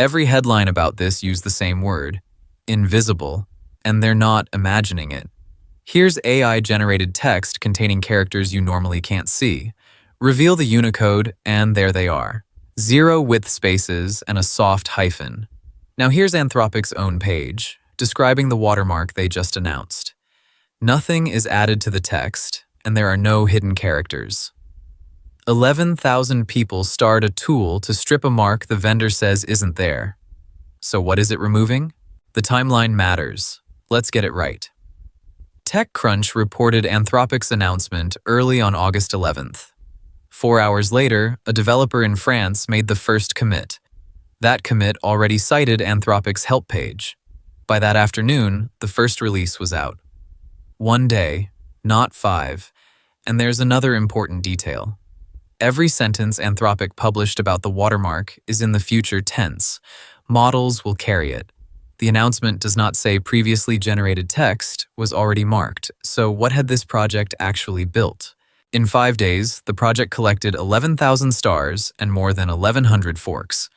Every headline about this used the same word, invisible, and they're not imagining it. Here's AI-generated text containing characters you normally can't see. Reveal the Unicode, and there they are. 0 width spaces and a soft hyphen. Now here's Anthropic's own page, describing the watermark they just announced. Nothing is added to the text, and there are no hidden characters. 11,000 people starred a tool to strip a mark the vendor says isn't there. So what is it removing? The timeline matters. Let's get it right. TechCrunch reported Anthropic's announcement early on August 11th. 4 hours later, a developer in France made the first commit. That commit already cited Anthropic's help page. By that afternoon, the first release was out. 1 day, not 5, and there's another important detail. Every sentence Anthropic published about the watermark is in the future tense. Models will carry it. The announcement does not say previously generated text was already marked, so what had this project actually built? In 5 days, the project collected 11,000 stars and more than 1,100 forks.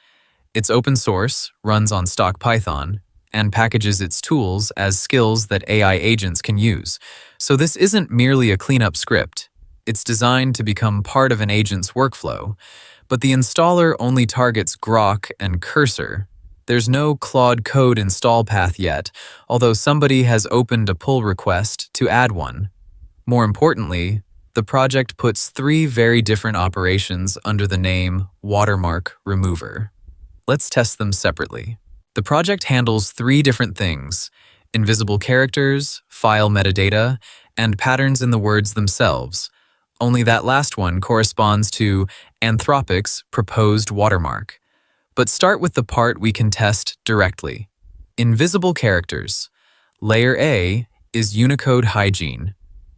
It's open source, runs on stock Python, and packages its tools as skills that AI agents can use. So this isn't merely a cleanup script. It's designed to become part of an agent's workflow, but the installer only targets Grok and Cursor. There's no Claude code install path yet, although somebody has opened a pull request to add one. More importantly, the project puts 3 very different operations under the name watermark-remover. Let's test them separately. The project handles 3 different things: invisible characters, file metadata, and patterns in the words themselves. Only that last one corresponds to Anthropic's proposed watermark. But start with the part we can test directly. Invisible characters. Layer A is Unicode hygiene.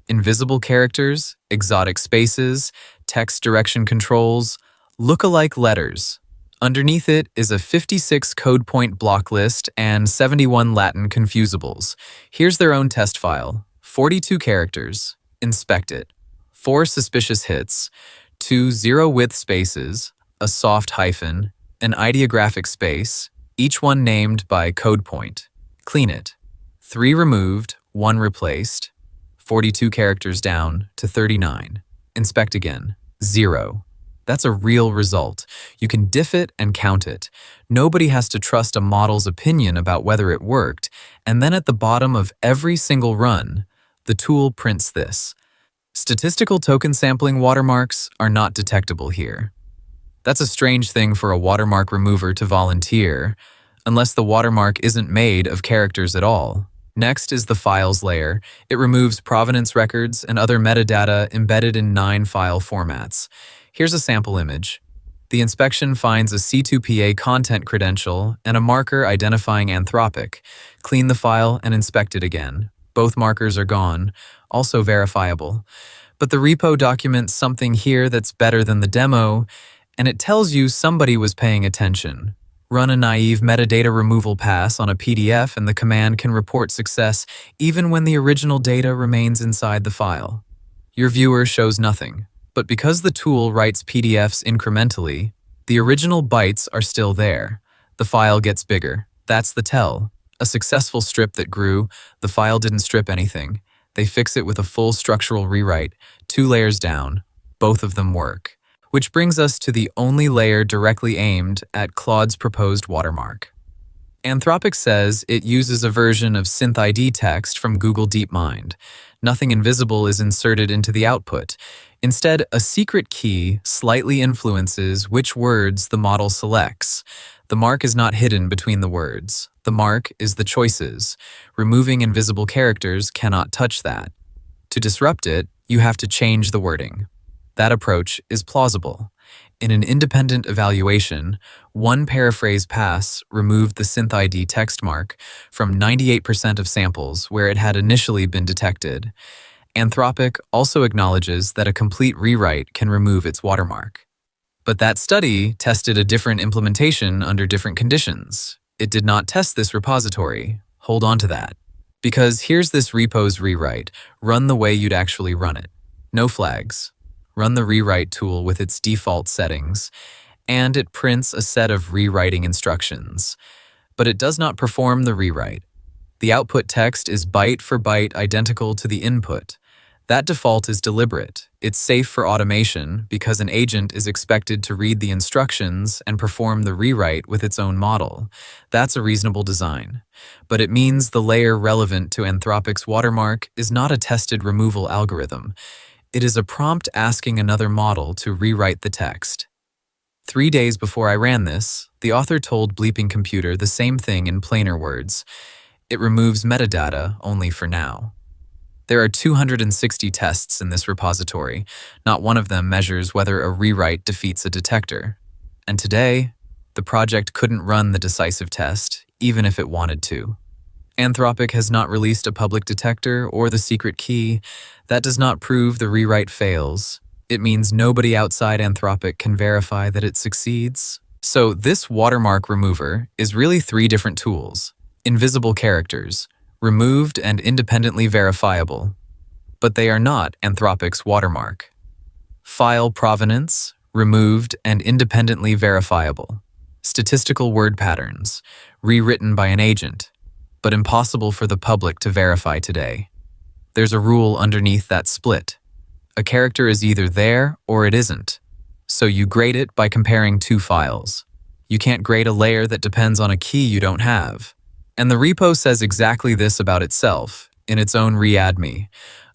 Invisible characters, exotic spaces, text direction controls, lookalike letters. Underneath it is a 56 codepoint blocklist and 71 Latin confusables. Here's their own test file. 42 characters. Inspect it. 4 suspicious hits, 2 0 width spaces, a soft hyphen, an ideographic space, each one named by codepoint. Clean it. 3 removed, 1 replaced, 42 characters down to 39. Inspect again. 0. That's a real result. You can diff it and count it. Nobody has to trust a model's opinion about whether it worked, and then at the bottom of every single run, the tool prints this. Statistical token sampling watermarks are not detectable here. That's a strange thing for a watermark remover to volunteer, unless the watermark isn't made of characters at all. Next is the files layer. It removes provenance records and other metadata embedded in 9 file formats. Here's a sample image. The inspection finds a C2PA Content Credential and a marker identifying Anthropic. Clean the file and inspect it again. Both markers are gone, also verifiable. But the repo documents something here that's better than the demo, and it tells you somebody was paying attention. Run a naive metadata removal pass on a PDF and the command can report success even when the original data remains inside the file. Your viewer shows nothing, but because the tool writes PDFs incrementally, the original bytes are still there. The file gets bigger. That's the tell. A successful strip that grew, the file didn't strip anything. They fix it with a full structural rewrite, 2 layers down. Both of them work. Which brings us to the only layer directly aimed at Claude's proposed watermark. Anthropic says it uses a version of SynthID text from Google DeepMind. Nothing invisible is inserted into the output. Instead, a secret key slightly influences which words the model selects. The mark is not hidden between the words. The mark is the choices. Removing invisible characters cannot touch that. To disrupt it, you have to change the wording. That approach is plausible. In an independent evaluation, 1 paraphrase pass removed the SynthID text mark from 98% of samples where it had initially been detected. Anthropic also acknowledges that a complete rewrite can remove its watermark. But that study tested a different implementation under different conditions. It did not test this repository. Hold on to that. Because here's this repo's rewrite. Run the way you'd actually run it. No flags. Run the rewrite tool with its default settings, and it prints a set of rewriting instructions. But it does not perform the rewrite. The output text is byte for byte identical to the input. That default is deliberate. It's safe for automation because an agent is expected to read the instructions and perform the rewrite with its own model. That's a reasonable design. But it means the layer relevant to Anthropic's watermark is not a tested removal algorithm. It is a prompt asking another model to rewrite the text. 3 days before I ran this, the author told Bleeping Computer the same thing in plainer words. It removes metadata only for now. There are 260 tests in this repository. Not one of them measures whether a rewrite defeats a detector. And today, the project couldn't run the decisive test, even if it wanted to. Anthropic has not released a public detector or the secret key. That does not prove the rewrite fails. It means nobody outside Anthropic can verify that it succeeds. So this watermark remover is really 3 different tools. Invisible characters, removed and independently verifiable, but they are not Anthropic's watermark. File provenance, removed and independently verifiable. Statistical word patterns, rewritten by an agent, but impossible for the public to verify today. There's a rule underneath that split. A character is either there or it isn't, so you grade it by comparing 2 files. You can't grade a layer that depends on a key you don't have. And the repo says exactly this about itself, in its own README.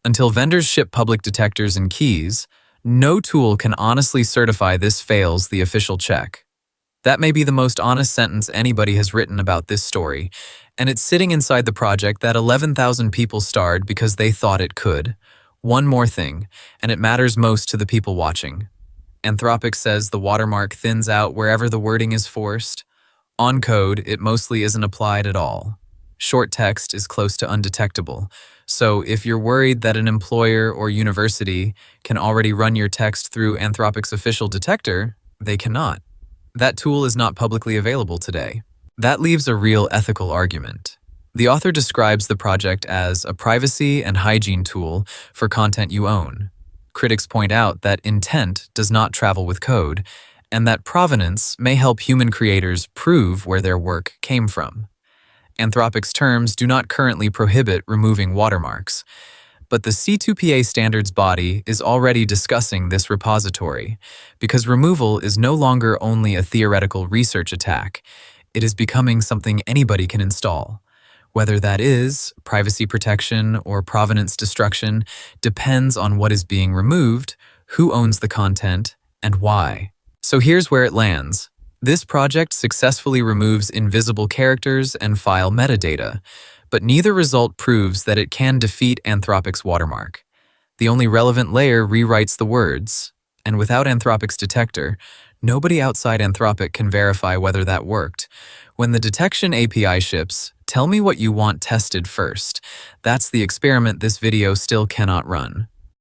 Until vendors ship public detectors and keys, no tool can honestly certify this fails the official check. That may be the most honest sentence anybody has written about this story, and it's sitting inside the project that 11,000 people starred because they thought it could. One more thing, and it matters most to the people watching. Anthropic says the watermark thins out wherever the wording is forced. On code, it mostly isn't applied at all. Short text is close to undetectable, so if you're worried that an employer or university can already run your text through Anthropic's official detector, they cannot. That tool is not publicly available today. That leaves a real ethical argument. The author describes the project as a privacy and hygiene tool for content you own. Critics point out that intent does not travel with code, and that provenance may help human creators prove where their work came from. Anthropic's terms do not currently prohibit removing watermarks, but the C2PA standards body is already discussing this repository because removal is no longer only a theoretical research attack, it is becoming something anybody can install. Whether that is privacy protection or provenance destruction depends on what is being removed, who owns the content, and why. So here's where it lands. This project successfully removes invisible characters and file metadata, but neither result proves that it can defeat Anthropic's watermark. The only relevant layer rewrites the words, and without Anthropic's detector, nobody outside Anthropic can verify whether that worked. When the detection API ships, tell me what you want tested first. That's the experiment this video still cannot run.